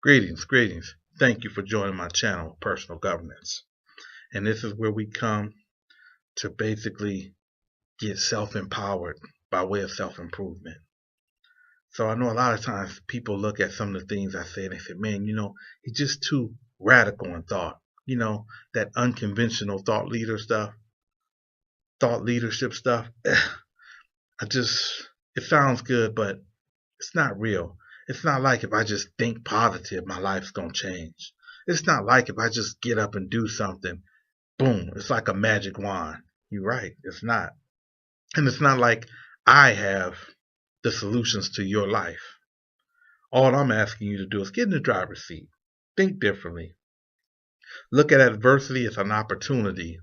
Greetings, greetings. Thank you for joining my channel, Personal Governance. And this is where we come to basically get self-empowered by way of self-improvement. So I know a lot of times people look at some of the things I say and they say, man, he's just too radical in thought. That unconventional thought leadership stuff. It sounds good, but it's not real. It's not like if I just think positive, my life's going to change. It's not like if I just get up and do something, boom, it's like a magic wand. You're right, it's not. And it's not like I have the solutions to your life. All I'm asking you to do is get in the driver's seat. Think differently. Look at adversity as an opportunity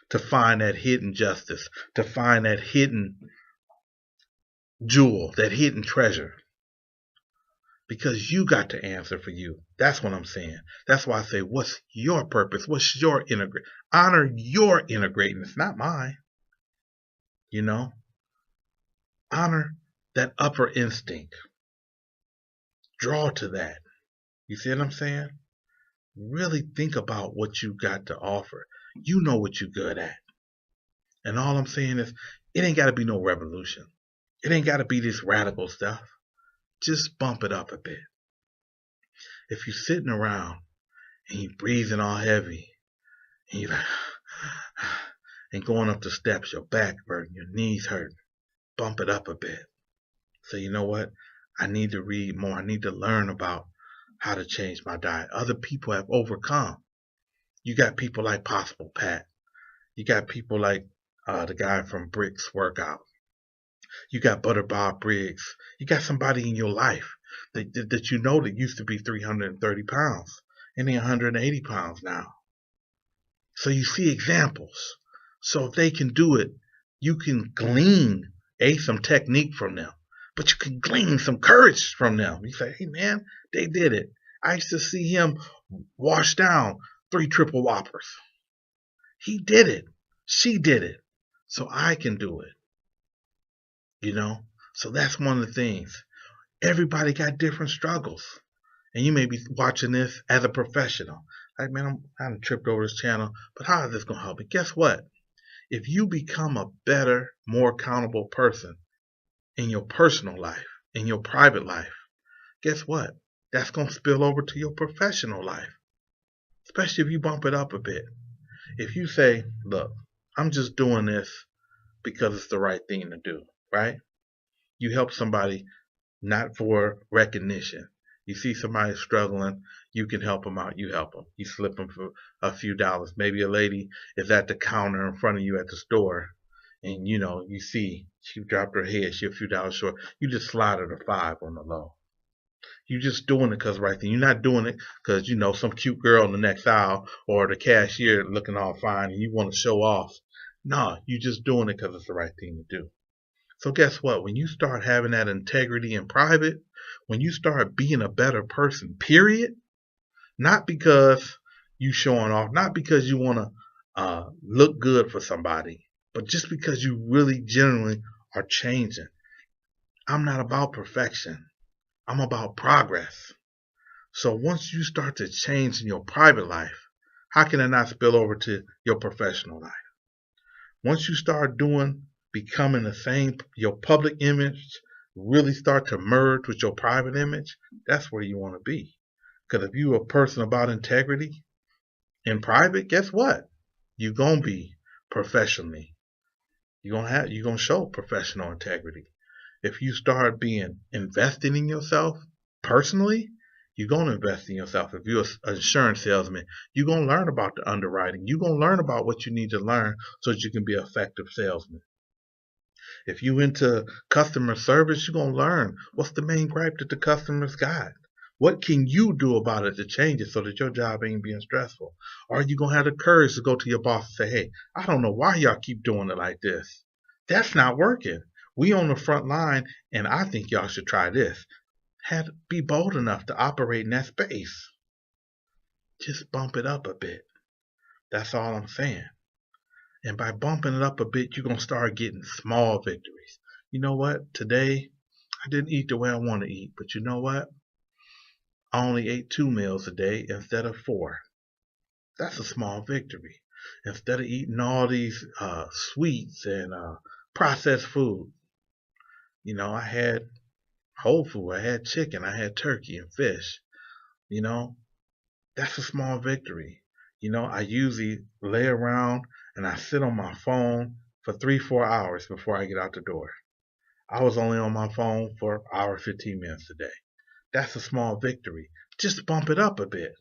to find that hidden justice, to find that hidden jewel, that hidden treasure. Because you got to answer for you. That's what I'm saying. That's why I say, what's your purpose? What's your integrate? Honor your integrateness, not mine. Honor that upper instinct. Draw to that. You see what I'm saying? Really think about what you got to offer. You know what you're good at. And all I'm saying is, it ain't got to be no revolution. It ain't got to be this radical stuff. Just bump it up a bit. If you're sitting around and you're breathing all heavy and you're like, and going up the steps, your back hurting, your knees hurting, bump it up a bit. So you know what? I need to read more. I need to learn about how to change my diet. Other people have overcome. You got people like Possible Pat. You got people like the guy from Bricks Workout. You got Butter Bob Briggs. You got somebody in your life that that used to be 330 pounds and they're 180 pounds now. So you see examples. So if they can do it, you can glean some technique from them, but you can glean some courage from them. You say, hey man, they did it. I used to see him wash down 3 triple whoppers. He did it. She did it. So I can do it. So that's one of the things. Everybody got different struggles. And you may be watching this as a professional. Like, man, I'm kind of tripped over this channel, but how is this going to help me? Guess what? If you become a better, more accountable person in your personal life, in your private life, guess what? That's going to spill over to your professional life. Especially if you bump it up a bit. If you say, look, I'm just doing this because it's the right thing to do, right? You help somebody not for recognition. You see somebody struggling, you can help them out, you help them. You slip them for a few dollars. Maybe a lady is at the counter in front of you at the store, and you see she dropped her head, she a few dollars short. You just slide her to 5 on the low. You're just doing it because right thing. You're not doing it because some cute girl in the next aisle or the cashier looking all fine and you want to show off. No, you're just doing it because it's the right thing to do. So guess what? When you start having that integrity in private, when you start being a better person, period, not because you showing off, not because you want to look good for somebody, but just because you really genuinely are changing. I'm not about perfection. I'm about progress. So once you start to change in your private life, how can it not spill over to your professional life? Once you start becoming the same, your public image really start to merge with your private image, that's where you want to be. Because if you're a person about integrity in private, guess what? You're going to be professionally. You're going to show professional integrity. If you start investing in yourself personally, you're going to invest in yourself. If you're an insurance salesman, you're going to learn about the underwriting. You're going to learn about what you need to learn so that you can be an effective salesman. If you into customer service, you're going to learn what's the main gripe that the customers got. What can you do about it to change it so that your job ain't being stressful? Are you going to have the courage to go to your boss and say, hey, I don't know why y'all keep doing it like this. That's not working. We on the front line, and I think y'all should try this. Be bold enough to operate in that space. Just bump it up a bit. That's all I'm saying. And by bumping it up a bit, you're going to start getting small victories. You know what? Today, I didn't eat the way I want to eat. But you know what? I only ate 2 meals a day instead of 4. That's a small victory. Instead of eating all these sweets and processed food, I had whole food. I had chicken. I had turkey and fish. You know, that's a small victory. I usually lay around and I sit on my phone for 3, 4 hours before I get out the door. I was only on my phone for an hour, 15 minutes a day. That's a small victory. Just bump it up a bit.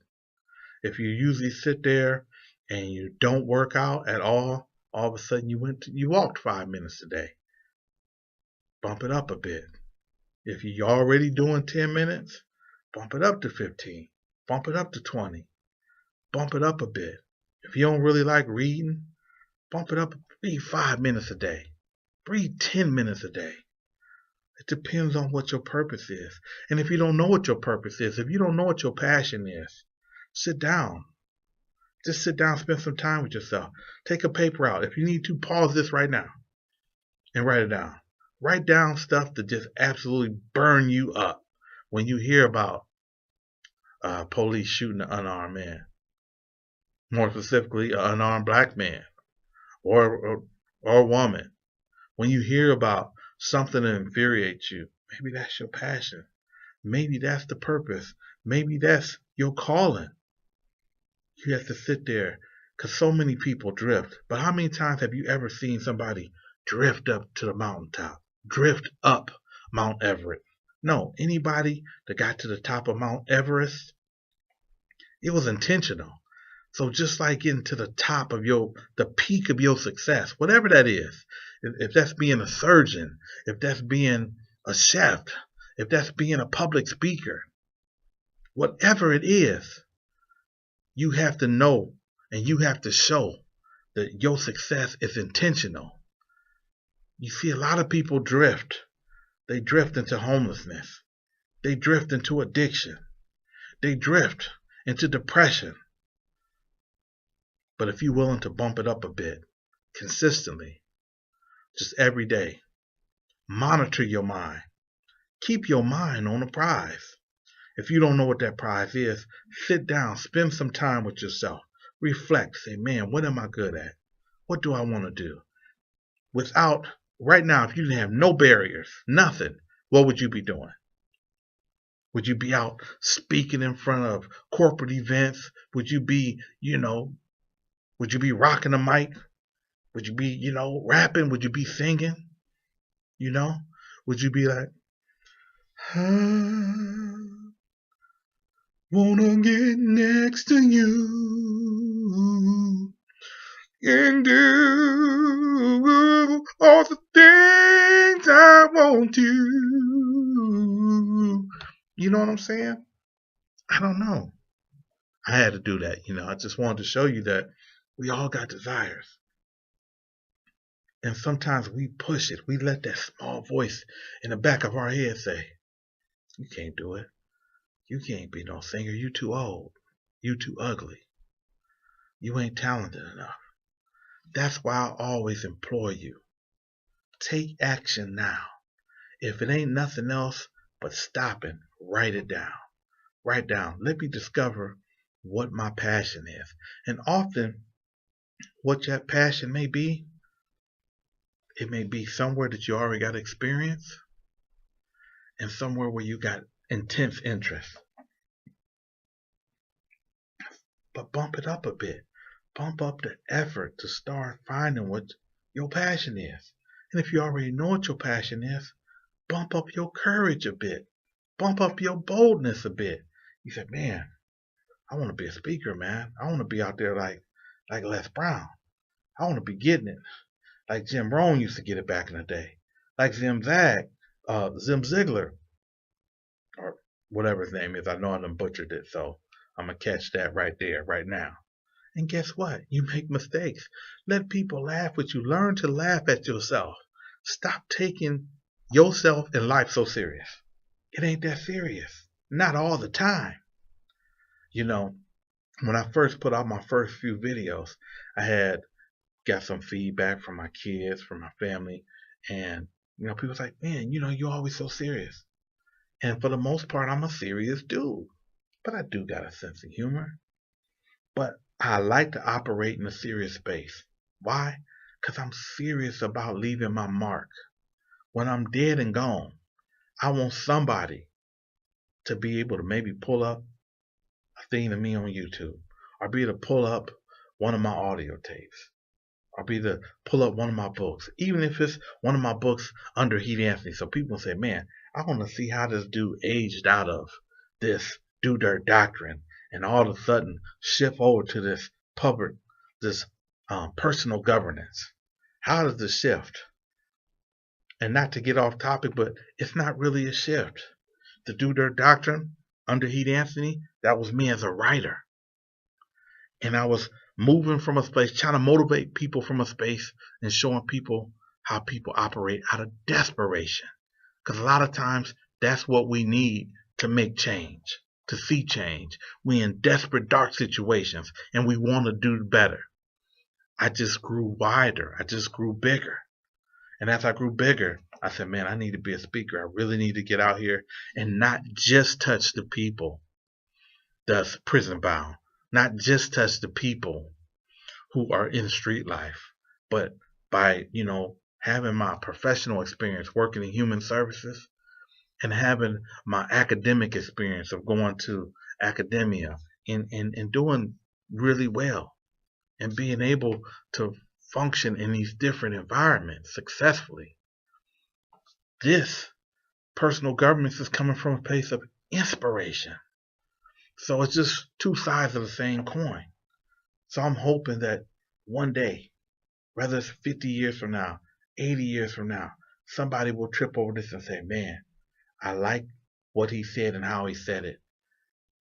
If you usually sit there and you don't work out at all of a sudden you walked 5 minutes a day. Bump it up a bit. If you're already doing 10 minutes, bump it up to 15. Bump it up to 20. Bump it up a bit. If you don't really like reading, bump it up. Read 5 minutes a day. Read 10 minutes a day. It depends on what your purpose is. And if you don't know what your purpose is, if you don't know what your passion is, sit down. Just sit down, spend some time with yourself. Take a paper out. If you need to, pause this right now and write it down. Write down stuff that just absolutely burn you up when you hear about police shooting an unarmed man. More specifically, an unarmed black man or woman. When you hear about something that infuriates you, maybe that's your passion. Maybe that's the purpose. Maybe that's your calling. You have to sit there because so many people drift. But how many times have you ever seen somebody drift up to the mountaintop? Drift up Mount Everest? No, anybody that got to the top of Mount Everest, it was intentional. So just like getting to the top of the peak of your success, whatever that is, if that's being a surgeon, if that's being a chef, if that's being a public speaker, whatever it is, you have to know and you have to show that your success is intentional. You see, a lot of people drift. They drift into homelessness. They drift into addiction. They drift into depression. But if you're willing to bump it up a bit, consistently, just every day, monitor your mind. Keep your mind on a prize. If you don't know what that prize is, sit down, spend some time with yourself. Reflect, say, man, what am I good at? What do I want to do? Right now, if you didn't have no barriers, nothing, what would you be doing? Would you be out speaking in front of corporate events? Would you be, would you be rocking the mic? Would you be, rapping? Would you be singing? Would you be like, I wanna get next to you and do all the things I want to. You know what I'm saying? I don't know. I had to do that. I just wanted to show you that we all got desires. And sometimes we push it. We let that small voice in the back of our head say, you can't do it. You can't be no singer. You too old. You too ugly. You ain't talented enough. That's why I always implore you. Take action now. If it ain't nothing else but stopping, write it down. Write down. Let me discover what my passion is. And often, what that passion may be, it may be somewhere that you already got experience and somewhere where you got intense interest. But bump it up a bit. Bump up the effort to start finding what your passion is. And if you already know what your passion is, bump up your courage a bit. Bump up your boldness a bit. You said, man, I want to be a speaker, man. I want to be out there like Les Brown. I want to be getting it like Jim Rohn used to get it back in the day. Like Zim Ziglar, or whatever his name is. I know I done butchered it, so I'm going to catch that right there, right now. And guess what? You make mistakes. Let people laugh with you. Learn to laugh at yourself. Stop taking yourself and life so serious. It ain't that serious. Not all the time. When I first put out my first few videos, I had got some feedback from my kids, from my family, and people was like, man, you're always so serious. And for the most part, I'm a serious dude. but I do got a sense of humor. But I like to operate in a serious space. Why? Because I'm serious about leaving my mark. When I'm dead and gone, I want somebody to be able to maybe pull up a thing of me on YouTube, or be able to pull up one of my audio tapes, or be able to pull up one of my books, even if it's one of my books under Heath Anthony. So people say, man, I want to see how this dude aged out of this do dirt doctrine and all of a sudden shift over to this public, this personal governance. How does this shift? And not to get off topic, but it's not really a shift. The do dirt doctrine under Heath Anthony, that was me as a writer. And I was moving from a space, trying to motivate people from a space and showing people how people operate out of desperation. Because a lot of times that's what we need to make change, to see change. We're in desperate, dark situations and we want to do better. I just grew wider. I just grew bigger. And as I grew bigger, I said, man, I need to be a speaker. I really need to get out here and not just touch the people that's prison bound, not just touch the people who are in street life, but by, having my professional experience working in human services and having my academic experience of going to academia and doing really well and being able to function in these different environments successfully. This personal governance is coming from a place of inspiration. So it's just two sides of the same coin. So I'm hoping that one day, whether it's 50 years from now, 80 years from now, somebody will trip over this and say, man, I like what he said and how he said it.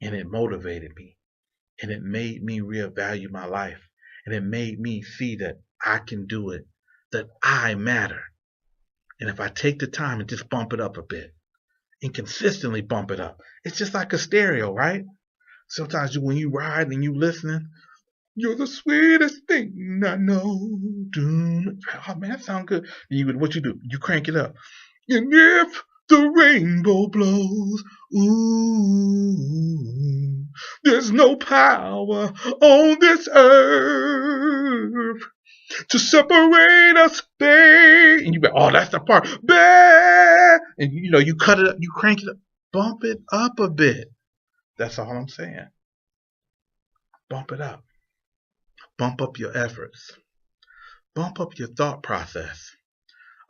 And it motivated me. And it made me reevaluate my life. And it made me see that I can do it, that I matter. And if I take the time and just bump it up a bit and consistently bump it up, it's just like a stereo, right? Sometimes when you ride and you listening, you're the sweetest thing I know. Oh man, that sounds good. What you do? You crank it up. And if the rainbow blows, ooh, there's no power on this earth to separate us, babe. And you be, oh, that's the part, babe. And you cut it up, you crank it up, bump it up a bit. That's all I'm saying. Bump it up. Bump up your efforts. Bump up your thought process.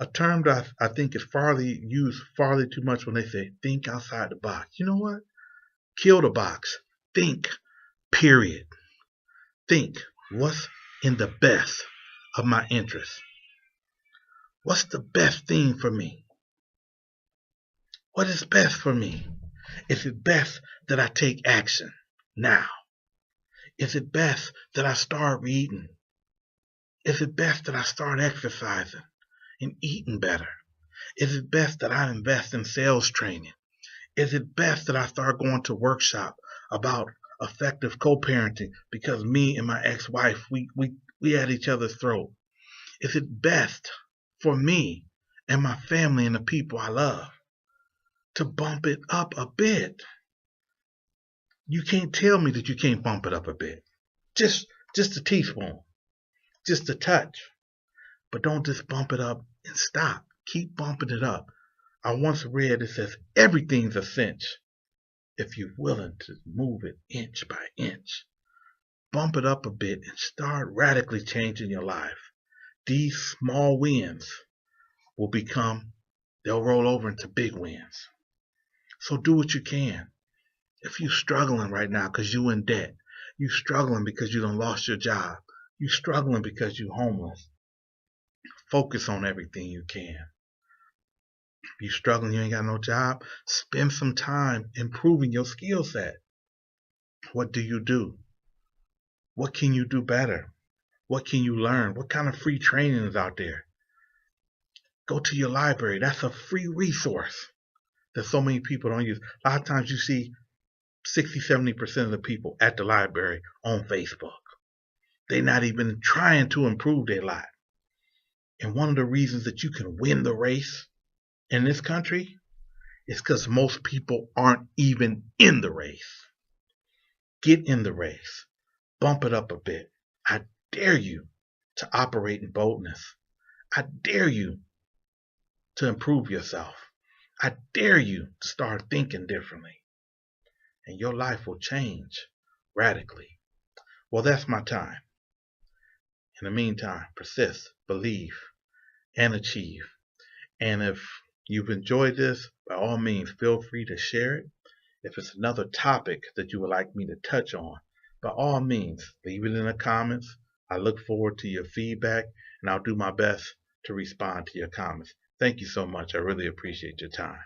A term that I think is used far too much when they say think outside the box. You know what? Kill the box. Think, period. Think, what's in the best of my interests? What's the best thing for me? What is best for me? Is it best that I take action now? Is it best that I start reading? Is it best that I start exercising and eating better? Is it best that I invest in sales training? Is it best that I start going to workshop about effective co-parenting because me and my ex-wife, we at each other's throat? Is it best for me and my family and the people I love to bump it up a bit? You can't tell me that you can't bump it up a bit. Just a teaspoon, just a touch. But don't just bump it up and stop. Keep bumping it up. I once read it says everything's a cinch if you're willing to move it inch by inch. Bump it up a bit and start radically changing your life. These small wins they'll roll over into big wins. So do what you can. If you're struggling right now because you're in debt, you're struggling because you done lost your job, you're struggling because you're homeless, focus on everything you can. If you're struggling, you ain't got no job, spend some time improving your skill set. What do you do? What can you do better? What can you learn? What kind of free training is out there? Go to your library. That's a free resource that so many people don't use. A lot of times you see 60-70% of the people at the library on Facebook. They're not even trying to improve their life. And one of the reasons that you can win the race in this country is because most people aren't even in the race. Get in the race. Bump it up a bit. I dare you to operate in boldness. I dare you to improve yourself. I dare you to start thinking differently. And your life will change radically. Well, that's my time. In the meantime, persist, believe, and achieve. And if you've enjoyed this, by all means, feel free to share it. If it's another topic that you would like me to touch on, by all means, leave it in the comments. I look forward to your feedback, and I'll do my best to respond to your comments. Thank you so much. I really appreciate your time.